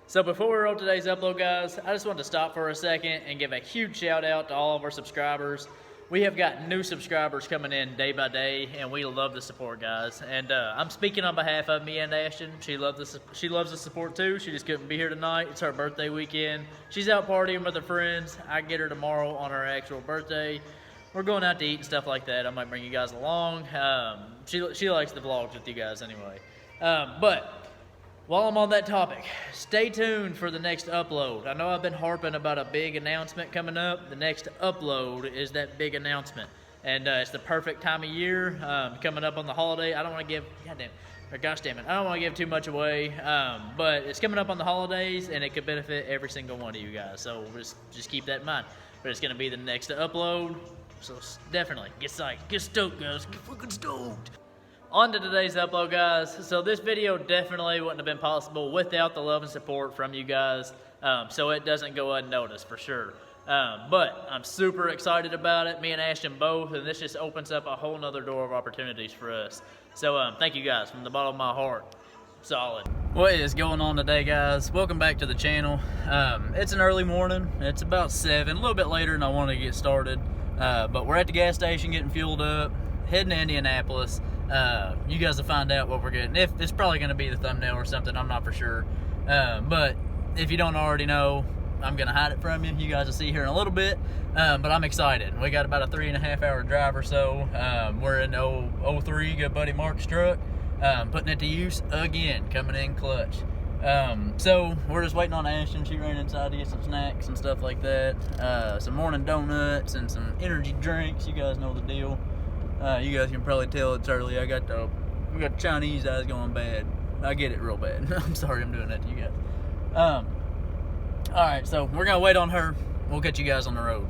So before we roll today's upload, guys, I just wanted to stop for a second and give a huge shout out to all of our subscribers. We have got new subscribers coming in day by day, and we love the support, guys. And I'm speaking on behalf of me and Ashton. She loves the support too. She just couldn't be here tonight. It's her birthday weekend. She's out partying with her friends. I get her tomorrow on her actual birthday. We're going out to eat and stuff like that. I might bring you guys along. She likes the vlogs with you guys anyway. But while I'm on that topic, stay tuned for the next upload. I know I've been harping about a big announcement coming up. The next upload is that big announcement. And it's the perfect time of year, coming up on the holiday. I don't want to give, gosh damn it, I don't want to give too much away. But it's coming up on the holidays, and it could benefit every single one of you guys. So just keep that in mind. But it's going to be the next upload. So definitely, get psyched, get stoked, guys, get fucking stoked. On to today's upload, guys. So this video definitely wouldn't have been possible without the love and support from you guys. So it doesn't go unnoticed for sure. But I'm super excited about it, me and Ashton both, and this just opens up a whole nother door of opportunities for us. So thank you guys from the bottom of my heart. Solid. What is going on today, guys? Welcome back to the channel. It's an early morning. It's about 7, a little bit later than I wanted to get started. But we're at the gas station getting fueled up, heading to Indianapolis. You guys will find out what we're getting. If it's probably going to be the thumbnail or something, I'm not for sure. But if you don't already know, I'm going to hide it from you. You guys will see here in a little bit. But I'm excited. We got about a 3.5 hour drive or so. We're in 03, good buddy Mark's truck. Putting it to use again, coming in clutch. So we're just waiting on Ashton. She ran inside to get some snacks and stuff like that. Some morning donuts and some energy drinks. You guys know the deal. You guys can probably tell it's early. We got Chinese eyes going bad. I get it real bad. I'm sorry I'm doing that to you guys. Alright, so we're gonna wait on her. We'll catch you guys on the road.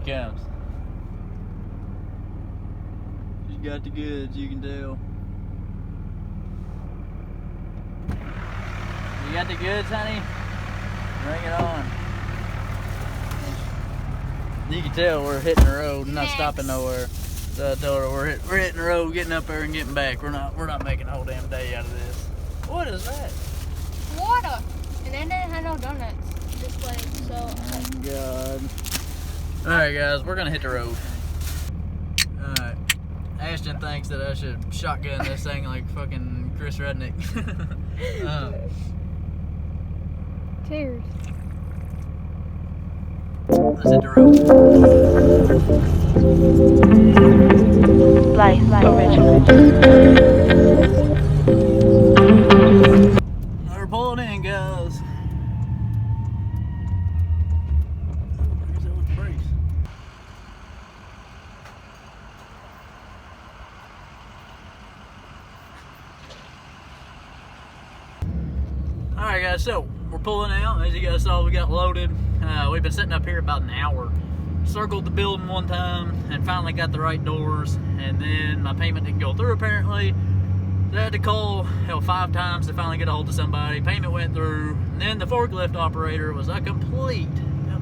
Here comes. She's got the goods, you can tell. You got the goods, honey? Bring it on. You can tell we're hitting the road, not stopping nowhere. So I told her we're hitting the road, getting up there and getting back. We're not making a whole damn day out of this. What is that? Water. And then they had no donuts. Just like so. Oh God. Alright guys, we're gonna hit the road. Alright. Ashton thinks that I should shotgun this thing like fucking Chris Rednick. Cheers. Let's hit the road. We're pulling in, guys. Where's that with the brakes? Alright guys, so we're pulling out. As you guys saw, we got loaded. We've been sitting up here about an hour. Circled the building one time and finally got the right doors, and then my payment didn't go through apparently. So I had to call 5 times to finally get a hold of somebody. Payment went through, and then the forklift operator was a complete, I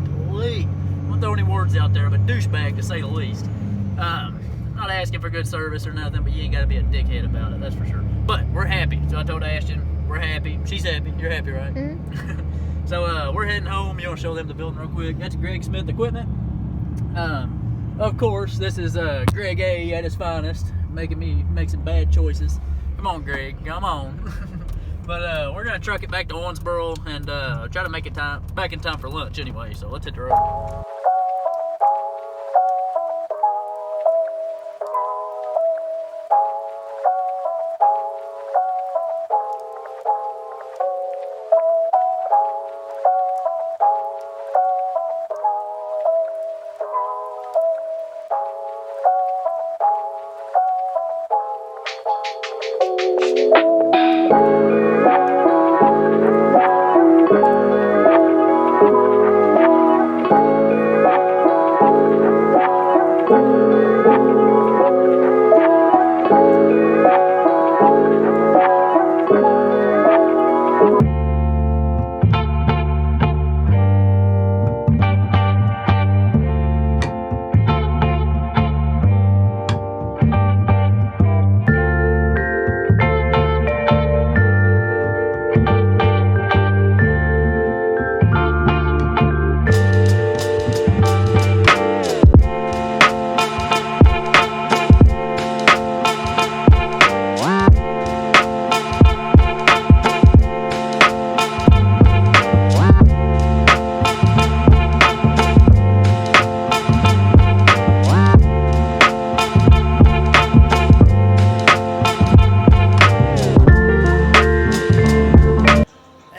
won't throw any words out there, but douchebag to say the least. Not asking for good service or nothing, but you ain't gotta be a dickhead about it, that's for sure. But we're happy, so I told Ashton, we're happy. She's happy, you're happy, right? Mm-hmm. So we're heading home. You want to show them the building real quick? That's Greg Smith equipment. Of course, this is Greg A at his finest, make some bad choices. Come on, Greg, come on. But we're gonna truck it back to Owensboro and try to make it back in time for lunch anyway. So let's hit the road.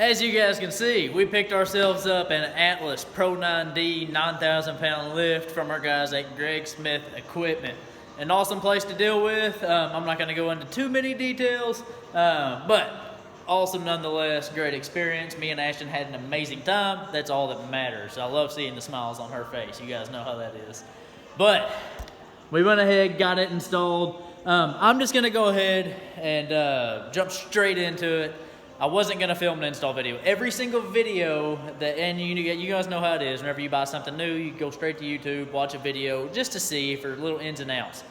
as you guys can see, we picked ourselves up an Atlas Pro 9D 9,000 pound lift from our guys at Greg Smith Equipment. An awesome place to deal with. I'm not gonna go into too many details, but awesome nonetheless, great experience. Me and Ashton had an amazing time. That's all that matters. I love seeing the smiles on her face. You guys know how that is. But we went ahead, got it installed. I'm just gonna go ahead and jump straight into it. I wasn't gonna film an install video. Every single video that, and you guys know how it is, whenever you buy something new, you go straight to YouTube, watch a video just to see for little ins and outs.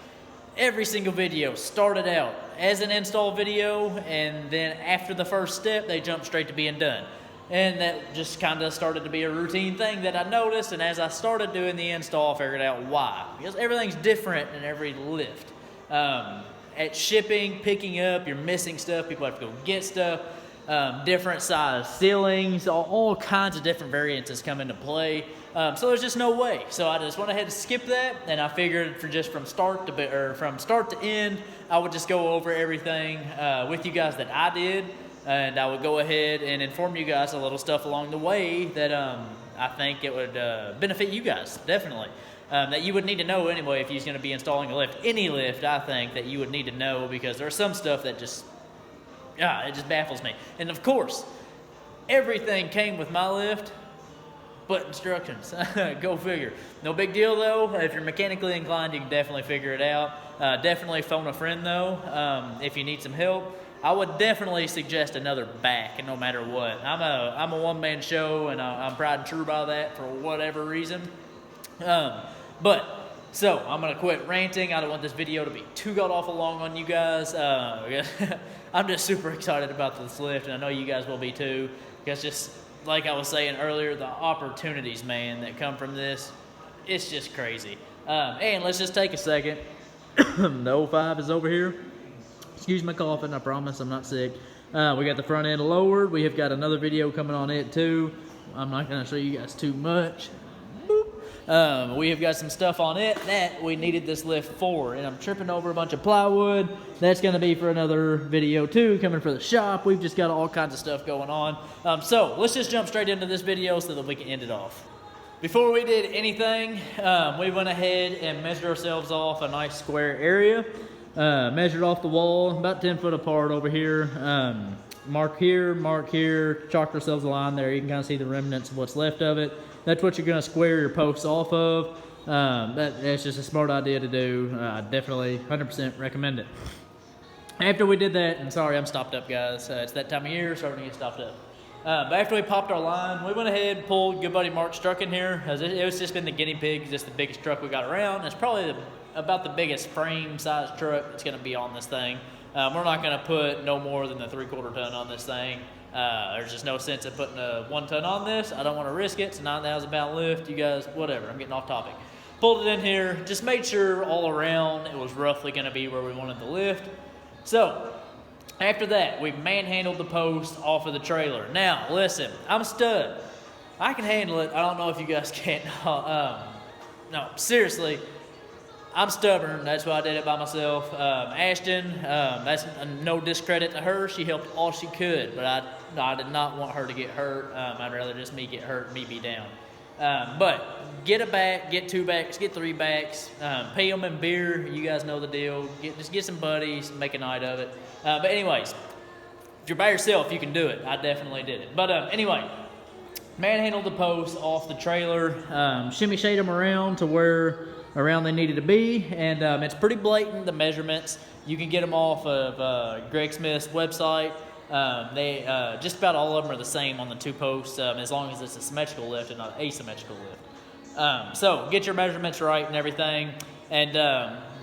Every single video started out as an install video, and then after the first step, they jumped straight to being done. And that just kind of started to be a routine thing that I noticed, and as I started doing the install, I figured out why. Because everything's different in every lift. At shipping, picking up, you're missing stuff, people have to go get stuff. Different size ceilings, all kinds of different variances come into play. So there's just no way. So I just went ahead and skip that, and I figured from start to end, I would just go over everything with you guys that I did, and I would go ahead and inform you guys a little stuff along the way that I think it would benefit you guys, definitely. That you would need to know anyway if you're going to be installing a lift. Any lift, I think, that you would need to know, because there's some stuff that just it just baffles me. And of course, everything came with my lift but instructions. Go figure. No big deal though. If you're mechanically inclined, you can definitely figure it out. Definitely phone a friend though, if you need some help. I would definitely suggest another back, no matter what. I'm a one-man show, and I'm proud and true by that for whatever reason. So, I'm going to quit ranting. I don't want this video to be too god-awful long on you guys. I'm just super excited about this lift, and I know you guys will be too. Because just like I was saying earlier, the opportunities, man, that come from this, it's just crazy. And let's just take a second. The 05 is over here. Excuse my coughing, I promise I'm not sick. We got the front end lowered. We have got another video coming on it too. I'm not going to show you guys too much. We have got some stuff on it that we needed this lift for, and I'm tripping over a bunch of plywood. That's going to be for another video too, coming for the shop. We've just got all kinds of stuff going on. So let's just jump straight into this video so that we can end it off. Before we did anything, we went ahead and measured ourselves off a nice square area. Measured off the wall, about 10 foot apart over here. Mark here, chalked ourselves a line there. You can kind of see the remnants of what's left of it. That's what you're going to square your posts off of. That's just a smart idea to do. I definitely 100% recommend it. After we did that, and sorry I'm stopped up guys, it's that time of year, starting to get stopped up. But after we popped our line, we went ahead and pulled good buddy Mark's truck in here. It was just been the guinea pig, just the biggest truck we got around. It's probably about the biggest frame size truck that's going to be on this thing. We're not going to put no more than the 3/4 ton on this thing. There's just no sense in putting a 1 ton on this. I don't want to risk it. It's a 9,000 pound lift. You guys, whatever. I'm getting off topic. Pulled it in here. Just made sure all around it was roughly going to be where we wanted the lift. So after that, we manhandled the post off of the trailer. Now, listen, I'm a stud. I can handle it. I don't know if you guys can. No, seriously. I'm stubborn. That's why I did it by myself. Ashton, that's no discredit to her. She helped all she could, but I did not want her to get hurt. I'd rather just me get hurt, me be down. But get a back, get 2 backs, get 3 backs, pay them in beer. You guys know the deal. Just get some buddies, make a night of it. But anyways, if you're by yourself, you can do it. I definitely did it. But anyway, manhandled the posts off the trailer, shimmy shade them around to where around they needed to be, and it's pretty blatant, the measurements. You can get them off of Greg Smith's website. Just about all of them are the same on the 2 posts, as long as it's a symmetrical lift and not asymmetrical lift. So get your measurements right and everything, and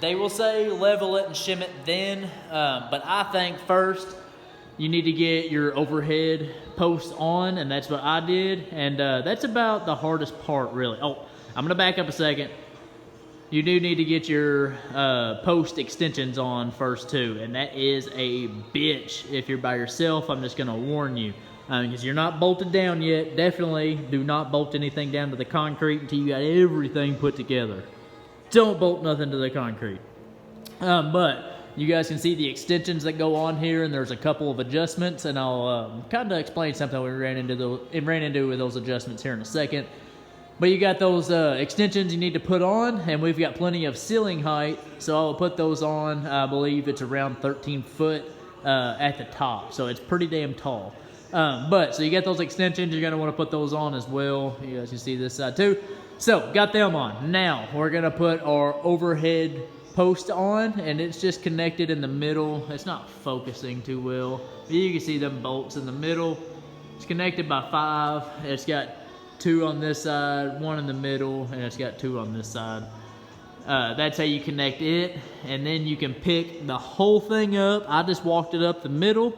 they will say level it and shim it then, but I think first you need to get your overhead posts on, and that's what I did, and that's about the hardest part really. Oh, I'm gonna back up a second. You do need to get your post extensions on first too, and that is a bitch if you're by yourself. I'm just gonna warn you, because you're not bolted down yet. Definitely do not bolt anything down to the concrete until you got everything put together. Don't bolt nothing to the concrete. But you guys can see the extensions that go on here, and there's a couple of adjustments, and I'll kind of explain something we ran into with those adjustments here in a second. But you got those extensions you need to put on, and we've got plenty of ceiling height, so I'll put those on. I believe it's around 13 foot at the top, so it's pretty damn tall. So you got those extensions, you're gonna wanna put those on as well. You guys can see this side too. So, got them on. Now, we're gonna put our overhead post on, and it's just connected in the middle. It's not focusing too well, but you can see them bolts in the middle. It's connected by 5. It's got 2 on this side, 1 in the middle, and it's got 2 on this side. That's how you connect it, and then you can pick the whole thing up. I just walked it up the middle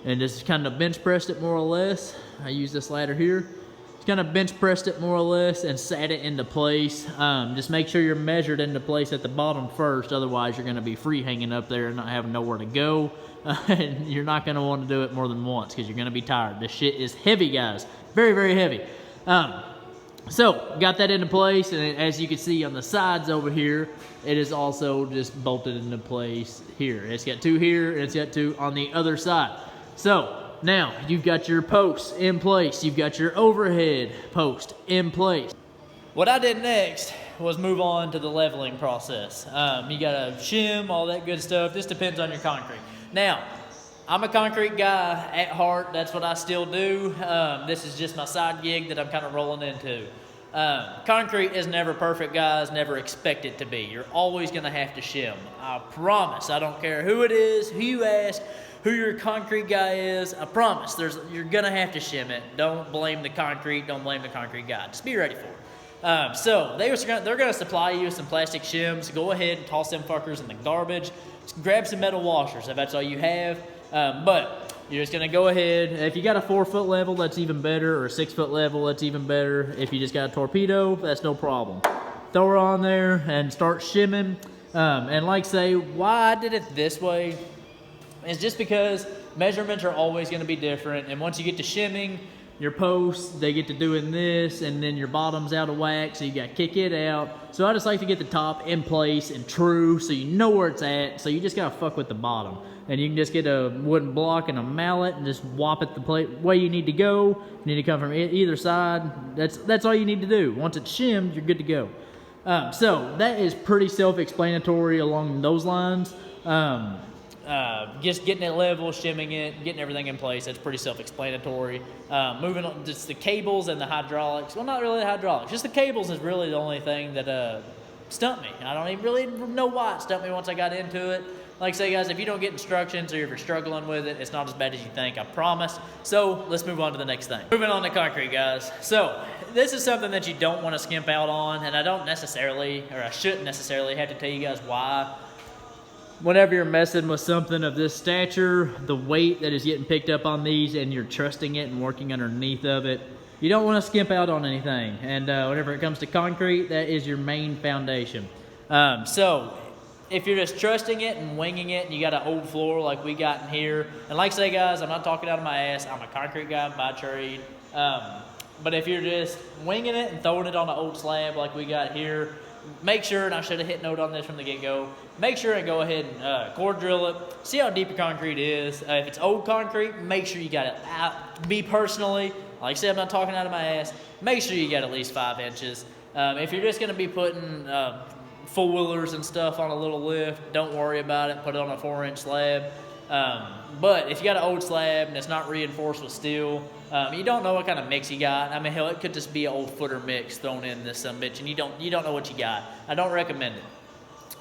and just kind of bench pressed it more or less. I use this ladder here. Just kind of bench pressed it more or less and sat it into place. Just make sure you're measured into place at the bottom first, otherwise you're gonna be free hanging up there and not having nowhere to go. And you're not gonna want to do it more than once because you're gonna be tired. This shit is heavy, guys. Very, very heavy. So, got that into place, and as you can see on the sides over here, it is also just bolted into place here. It's got 2 here, and it's got 2 on the other side. So, now, you've got your posts in place. You've got your overhead post in place. What I did next was move on to the leveling process. You gotta shim, all that good stuff. This depends on your concrete. Now, I'm a concrete guy at heart. That's what I still do. This is just my side gig that I'm kind of rolling into. Concrete is never perfect, guys. Never expect it to be. You're always going to have to shim. I promise. I don't care who it is, who you ask, who your concrete guy is. I promise. You're going to have to shim it. Don't blame the concrete. Don't blame the concrete guy. Just be ready for it. So they're going to supply you with some plastic shims. Go ahead and toss them fuckers in the garbage. Just grab some metal washers if that's all you have. But you're just gonna go ahead. If you got a 4-foot level, that's even better, or a 6-foot level, that's even better. If you just got a torpedo, that's no problem. Throw her on there and start shimming. And like say, why I did it this way is just because measurements are always gonna be different. And once you get to shimming, your posts, they get to doing this, and then your bottom's out of whack, so you gotta kick it out. So I just like to get the top in place and true, so you know where it's at, so you just gotta fuck with the bottom. And you can just get a wooden block and a mallet and just whop it the way you need to go. You need to come from either side. That's all you need to do. Once it's shimmed, you're good to go. So that is pretty self-explanatory along those lines. Just getting it level, shimming it, getting everything in place, that's pretty self-explanatory. Moving on, just the cables and the hydraulics. Well, not really the hydraulics. Just the cables is really the only thing that stumped me. I don't even really know why it stumped me once I got into it. Like I say, guys, if you don't get instructions or if you're struggling with it, it's not as bad as you think, I promise. So let's move on to the next thing. Moving on to concrete, guys. So this is something that you don't want to skimp out on, and I shouldn't necessarily have to tell you guys why. Whenever you're messing with something of this stature, the weight that is getting picked up on these, and you're trusting it and working underneath of it, you don't want to skimp out on anything. And whenever it comes to concrete, that is your main foundation. So if you're just trusting it and winging it, and you got an old floor like we got in here, and like I say, guys, I'm not talking out of my ass. I'm a concrete guy by trade. But if you're just winging it and throwing it on an old slab like we got here, make sure, and I should have hit note on this from the get-go, make sure and go ahead and core drill it. See how deep your concrete is. If it's old concrete, make sure you got it out. Me personally, like I said, I'm not talking out of my ass. Make sure you got at least 5 inches. If you're just going to be putting four-wheelers and stuff on a little lift, don't worry about it. Put it on a 4-inch slab. But if you got an old slab and it's not reinforced with steel, you don't know what kind of mix you got. I mean, hell, it could just be an old footer mix thrown in this bitch, and you don't know what you got. I don't recommend it.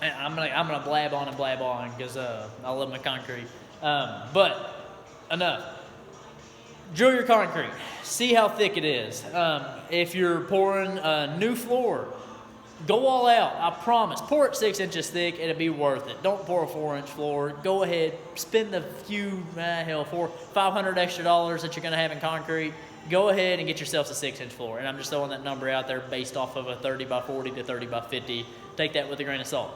And I'm gonna blab on because I love my concrete. But enough. Drill your concrete. See how thick it is. If you're pouring a new floor, go all out. I promise. Pour it 6 inches thick. It'll be worth it. Don't pour a 4-inch floor. Go ahead. Spend the few, $500 extra that you're gonna have in concrete. Go ahead and get yourself a 6-inch floor. And I'm just throwing that number out there based off of a 30 by 40 to 30 by 50. Take that with a grain of salt.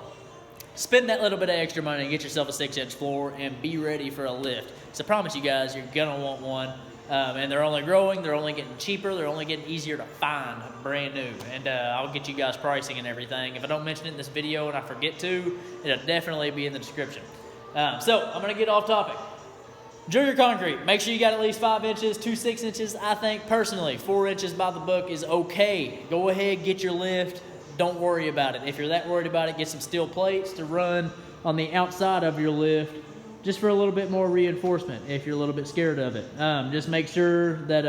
Spend that little bit of extra money and get yourself a 6-inch floor and be ready for a lift. So I promise you guys, you're gonna want one. And they're only growing, they're only getting cheaper, they're only getting easier to find brand new. And I'll get you guys pricing and everything. If I don't mention it in this video and I forget to, it'll definitely be in the description. So I'm gonna get off topic. Drill your concrete. Make sure you got at least 5 inches, 2 6 inches. I think personally 4 inches by the book is okay. Go ahead, get your lift. Don't worry about it. If you're that worried about it, get some steel plates to run on the outside of your lift just for a little bit more reinforcement if you're a little bit scared of it. Just make sure that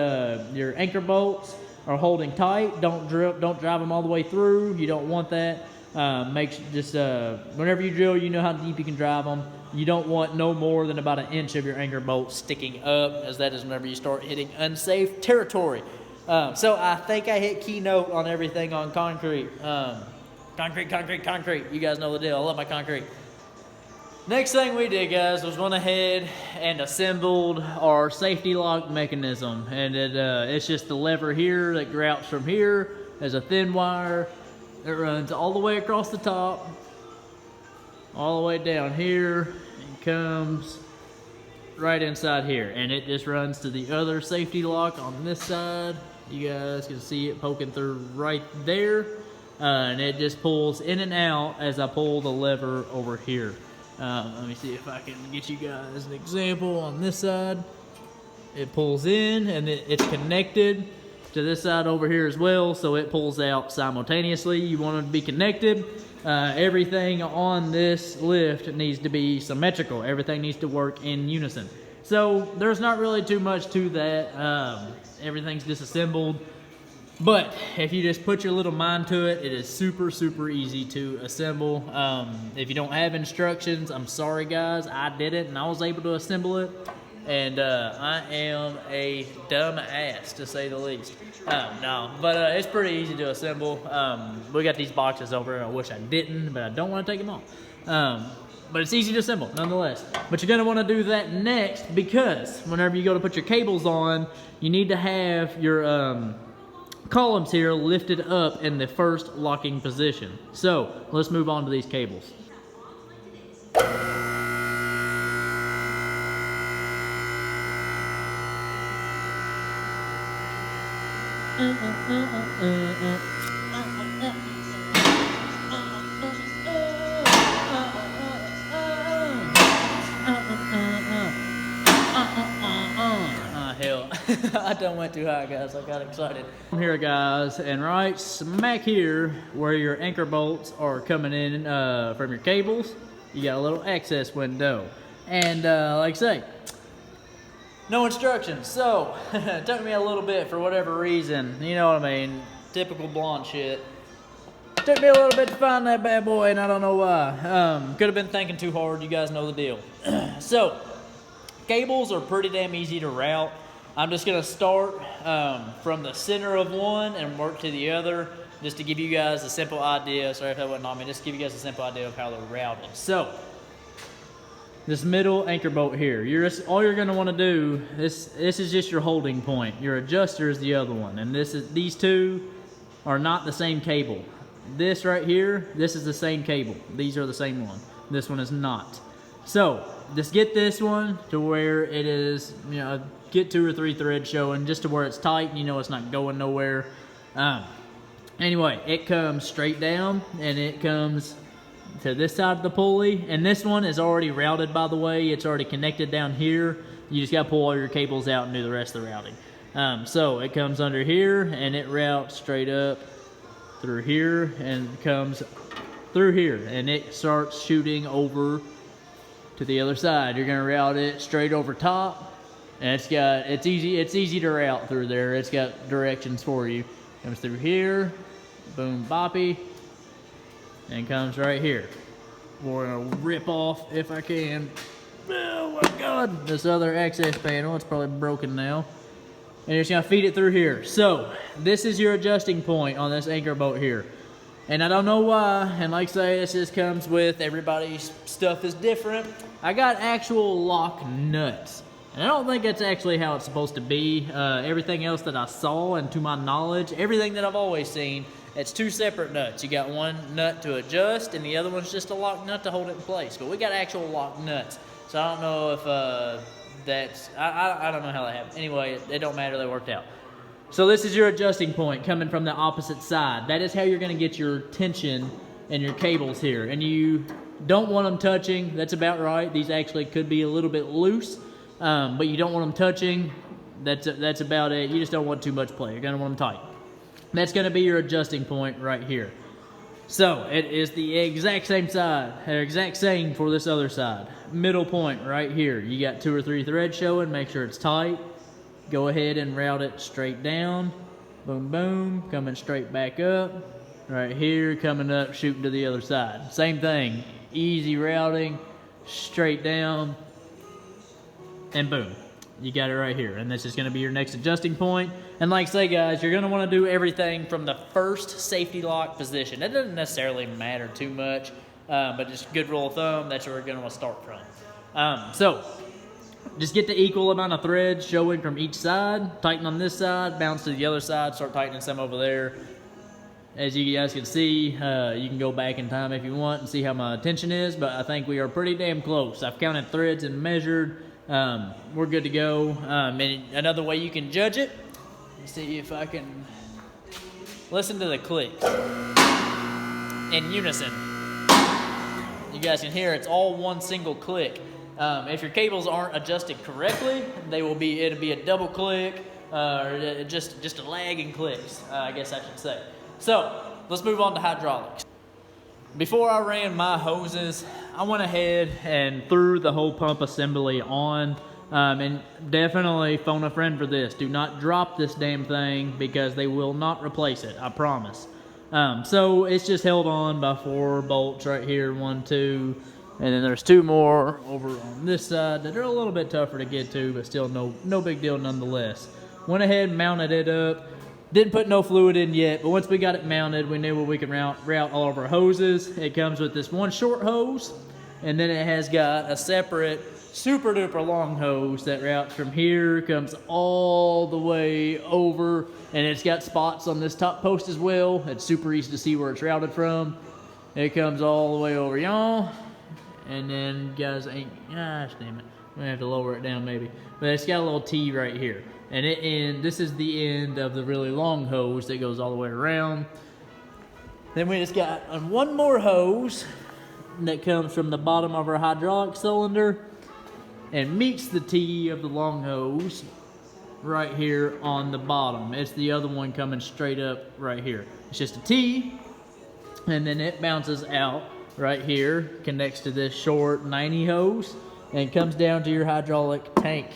your anchor bolts are holding tight. Don't drive them all the way through. You don't want that. Whenever you drill, you know how deep you can drive them. You don't want no more than about 1 inch of your anchor bolt sticking up, as that is whenever you start hitting unsafe territory. So I think I hit keynote on everything on concrete. Concrete. You guys know the deal. I love my concrete. Next thing we did, guys, was went ahead and assembled our safety lock mechanism. And it's just the lever here that grouts from here. There's a thin wire that runs all the way across the top, all the way down here, and comes right inside here. And it just runs to the other safety lock on this side. You guys can see it poking through right there. And it just pulls in and out as I pull the lever over here. Let me see if I can get you guys an example on this side. It pulls in and it's connected to this side over here as well, so it pulls out simultaneously. You want it to be connected. Everything on this lift needs to be symmetrical. Everything needs to work in unison. So there's not really too much to that. Everything's disassembled. But if you just put your little mind to it, it is super, super easy to assemble. If you don't have instructions, I'm sorry guys, I did it and I was able to assemble it. And I am a dumb ass, to say the least. It's pretty easy to assemble. We got these boxes over here. I wish I didn't, but I don't want to take them off. But it's easy to assemble, nonetheless. But you're gonna wanna do that next, because whenever you go to put your cables on, you need to have your columns here lifted up in the first locking position. So let's move on to these cables. Hell, I done went too high, guys. I got excited. I'm here, guys, and right smack here where your anchor bolts are coming in from your cables, you got a little access window. And like I say, no instructions. So it took me a little bit for whatever reason. You know what I mean? Typical blonde shit. Took me a little bit to find that bad boy, and I don't know why. Could have been thinking too hard. You guys know the deal. So cables are pretty damn easy to route. I'm just gonna start from the center of one and work to the other, just to give you guys a simple idea. Sorry if that wasn't on me. Just to give you guys a simple idea of how they're routed. So this middle anchor bolt here, all you're gonna want to do, this is just your holding point. Your adjuster is the other one, and these two are not the same cable. This right here, this is the same cable. These are the same one. This one is not. So just get this one to where it is, get 2 or 3 threads showing, just to where it's tight and you know it's not going nowhere. Anyway, it comes straight down and it comes to this side of the pulley, and this one is already routed, by the way. It's already connected down here. You just gotta pull all your cables out and do the rest of the routing. So it comes under here and it routes straight up through here and comes through here, and it starts shooting over to the other side. You're gonna route it straight over top, and it's easy to route through there. It's got directions for you. Comes through here, boom boppy, and comes right here. We're gonna rip off, if I can, oh my god, this other access panel. It's probably broken now. And you're just gonna feed it through here. So this is your adjusting point on this anchor bolt here. And I don't know why, and like I say, this just comes with everybody's stuff is different. I got actual lock nuts. And I don't think that's actually how it's supposed to be. Everything else that I saw, and to my knowledge, everything that I've always seen, it's 2 separate nuts. You got one nut to adjust, and the other one's just a lock nut to hold it in place. But we got actual lock nuts. So I don't know if I don't know how that happened. Anyway, it don't matter, they worked out. So this is your adjusting point coming from the opposite side. That is how you're gonna get your tension and your cables here. And you Don't want them touching. That's about right. These actually could be a little bit loose, but you don't want them touching. That's about it. You just don't want too much play. You're gonna want them tight. That's gonna be your adjusting point right here. So it is the exact same side, or exact same for this other side. Middle point right here. You got 2 or 3 threads showing. Make sure it's tight. Go ahead and route it straight down. Boom, boom. Coming straight back up. Right here, coming up, shooting to the other side. Same thing. Easy routing, straight down, and boom. You got it right here. And this is going to be your next adjusting point. And like I say, guys, you're going to want to do everything from the first safety lock position. That doesn't necessarily matter too much, but just a good rule of thumb, that's where we're going to want to start from. So just get the equal amount of threads showing from each side. Tighten on this side, bounce to the other side, start tightening some over there. As you guys can see, you can go back in time if you want and see how my tension is, but I think we are pretty damn close. I've counted threads and measured. We're good to go. And another way you can judge it, let's see if I can listen to the click in unison. You guys can hear it's all one single click. If your cables aren't adjusted correctly, it'll be a double click, or just a lag in clicks, I guess I should say. So let's move on to hydraulics. Before I ran my hoses, I went ahead and threw the whole pump assembly on, and definitely phone a friend for this. Do not drop this damn thing because they will not replace it, I promise. So it's just held on by 4 bolts right here, 1, 2, and then there's 2 more over on this side that are a little bit tougher to get to, but still no big deal nonetheless. Went ahead and mounted it up. Didn't put no fluid in yet, but once we got it mounted, we knew where we could route all of our hoses. It comes with this one short hose, and then it has got a separate super duper long hose that routes from here, comes all the way over, and it's got spots on this top post as well. It's super easy to see where it's routed from. It comes all the way over, y'all. And then, guys, gosh damn it. I'm gonna have to lower it down maybe. But it's got a little T right here. And this is the end of the really long hose that goes all the way around. Then we just got one more hose that comes from the bottom of our hydraulic cylinder and meets the T of the long hose right here on the bottom. It's the other one coming straight up right here. It's just a T, and then it bounces out right here, connects to this short 90 hose, and comes down to your hydraulic tank.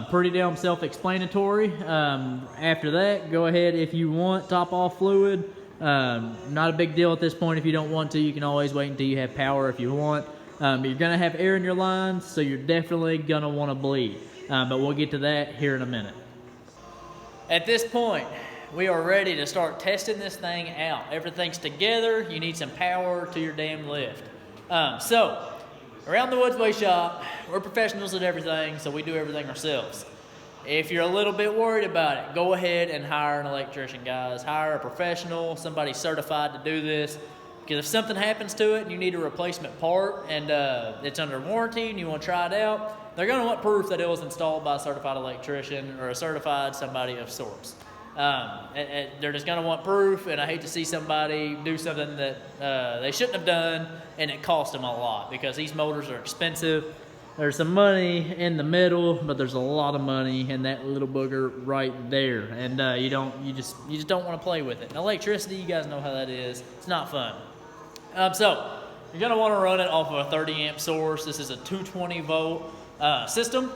Pretty damn self-explanatory. After that, go ahead if you want top off fluid. Not a big deal at this point if you don't want to. You can always wait until you have power if you want. But you're gonna have air in your lines, so you're definitely gonna want to bleed. But we'll get to that here in a minute. At this point, we are ready to start testing this thing out. Everything's together. You need some power to your damn lift. So, around the Woods Way shop, we're professionals at everything, so we do everything ourselves. If you're a little bit worried about it, go ahead and hire an electrician, guys. Hire a professional, somebody certified to do this. Because if something happens to it and you need a replacement part and it's under warranty and you want to try it out, they're going to want proof that it was installed by a certified electrician or a certified somebody of sorts. And they're just going to want proof, and I hate to see somebody do something that they shouldn't have done and it cost them a lot, because these motors are expensive. There's some money in the middle, but there's a lot of money in that little booger right there, and you just don't want to play with it. And electricity, you guys know how that is. It's not fun. So you're going to want to run it off of a 30 amp source. This is a 220 volt system.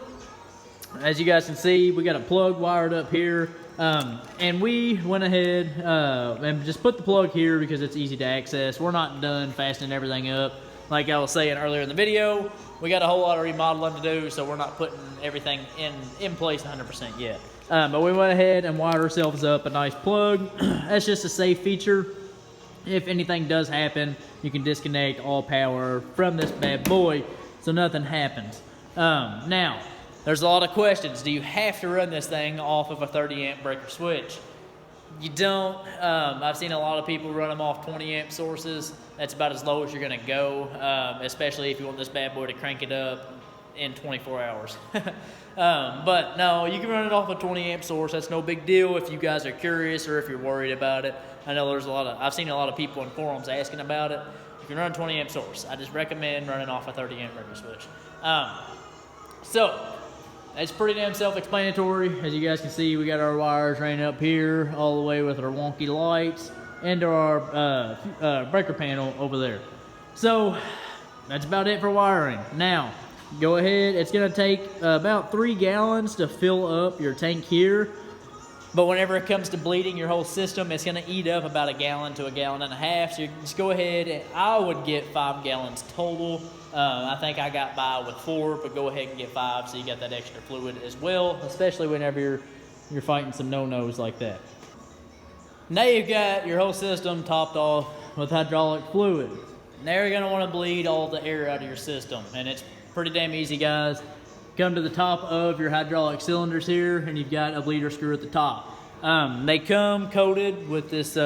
As you guys can see, we got a plug wired up here. And we went ahead and just put the plug here because it's easy to access. We're not done fastening everything up. Like I was saying earlier in the video, we got a whole lot of remodeling to do, so we're not putting everything in place 100% yet. But we went ahead and wired ourselves up a nice plug. That's just a safe feature. If anything does happen, you can disconnect all power from this bad boy so nothing happens. Now, there's a lot of questions. Do you have to run this thing off of a 30 amp breaker switch? You don't. I've seen a lot of people run them off 20 amp sources. That's about as low as you're gonna go, especially if you want this bad boy to crank it up in 24 hours. But no, you can run it off a 20 amp source. That's no big deal if you guys are curious or if you're worried about it. I know I've seen a lot of people in forums asking about it. can run a 20 amp source. I just recommend running off a 30 amp regular switch. So it's pretty damn self-explanatory. As you guys can see, we got our wires running up here all the way with our wonky lights into our breaker panel over there. So that's about it for wiring. Now, go ahead. It's gonna take about 3 gallons to fill up your tank here. But whenever it comes to bleeding your whole system, it's gonna eat up about 1 gallon to 1.5 gallons. So you just go ahead and I would get 5 gallons total. I think I got by with 4, but go ahead and get 5 so you got that extra fluid as well, especially whenever you're fighting some no-nos like that. Now you've got your whole system topped off with hydraulic fluid. Now you're gonna wanna bleed all the air out of your system, and it's pretty damn easy, guys. Come to the top of your hydraulic cylinders here, and you've got a bleeder screw at the top. They come coated with this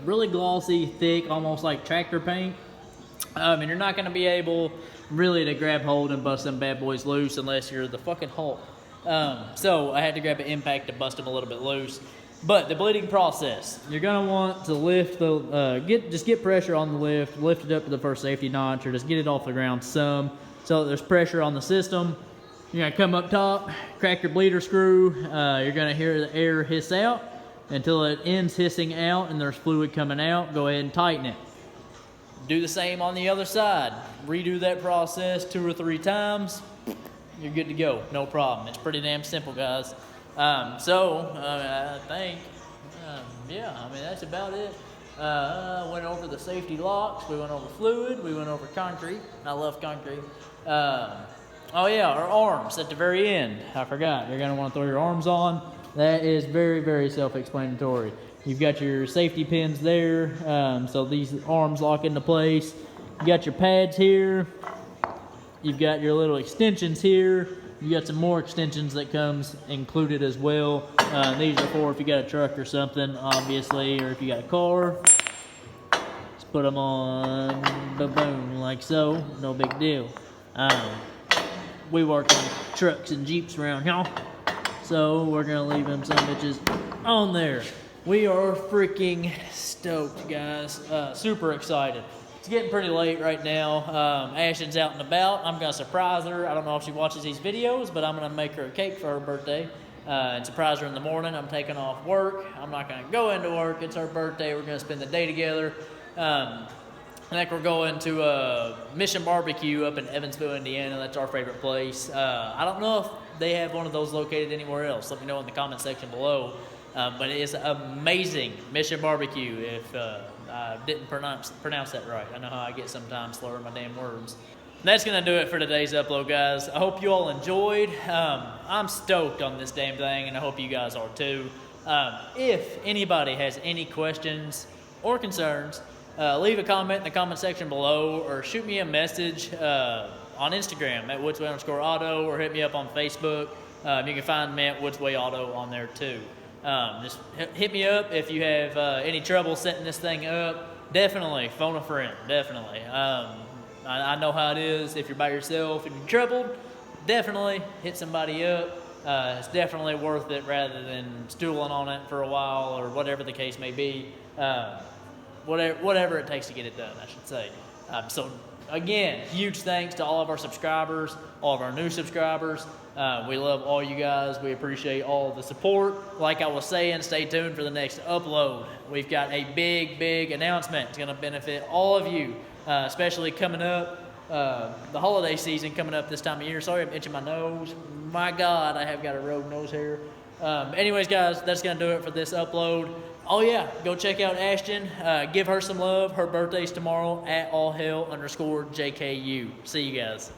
really glossy, thick, almost like tractor paint. And you're not gonna be able really to grab hold and bust them bad boys loose unless you're the fucking Hulk. So I had to grab an impact to bust them a little bit loose. But the bleeding process, you're gonna want to lift the, just get pressure on the lift it up to the first safety notch, or just get it off the ground some, so that there's pressure on the system. You're gonna come up top, crack your bleeder screw. You're gonna hear the air hiss out until it ends hissing out and there's fluid coming out. Go ahead and tighten it. Do the same on the other side. Redo that process 2 or 3 times. You're good to go, no problem. It's pretty damn simple, guys. I think, yeah, I mean, that's about it. Went over the safety locks, we went over fluid, we went over concrete. I love concrete. Oh yeah, our arms at the very end. I forgot, you're gonna wanna throw your arms on. That is very, very self-explanatory. You've got your safety pins there, so these arms lock into place. You got your pads here. You've got your little extensions here. You got some more extensions that comes included as well. These are for if you got a truck or something, obviously, or if you got a car. Just put them on, boom, like so. No big deal. We work on trucks and Jeeps around here, so we're gonna leave them some bitches on there. We are freaking stoked, guys. Super excited. It's getting pretty late right now. Ashton's out and about. I'm gonna surprise her. I don't know if she watches these videos, but I'm gonna make her a cake for her birthday and surprise her in the morning. I'm taking off work. I'm not gonna go into work. It's her birthday. We're gonna spend the day together. I think we're going to Mission Barbecue up in Evansville, Indiana. That's our favorite place. I don't know if they have one of those located anywhere else. Let me know in the comment section below. But it is amazing, Mission Barbecue, if I didn't pronounce that right. I know how I get sometimes slurring my damn words. That's going to do it for today's upload, guys. I hope you all enjoyed. I'm stoked on this damn thing, and I hope you guys are too. If anybody has any questions or concerns, leave a comment in the comment section below, or shoot me a message on Instagram at woodsway_auto, or hit me up on Facebook. You can find me at woodswayauto on there too. Just hit me up if you have any trouble setting this thing up. Definitely phone a friend, definitely. I know how it is if you're by yourself and you're troubled. Definitely hit somebody up. It's definitely worth it rather than stooling on it for a while, or whatever the case may be. Whatever it takes to get it done, I should say. So again, huge thanks to all of our subscribers, all of our new subscribers. We love all you guys. We appreciate all the support. Like I was saying, stay tuned for the next upload. We've got a big announcement. It's going to benefit all of you, especially coming up, the holiday season coming up this time of year. Sorry, I'm itching my nose. My God, I have got a rogue nose hair. Anyways, guys, that's going to do it for this upload. Oh yeah, go check out Ashton. Give her some love. Her birthday's tomorrow at allhell_JKU. See you guys.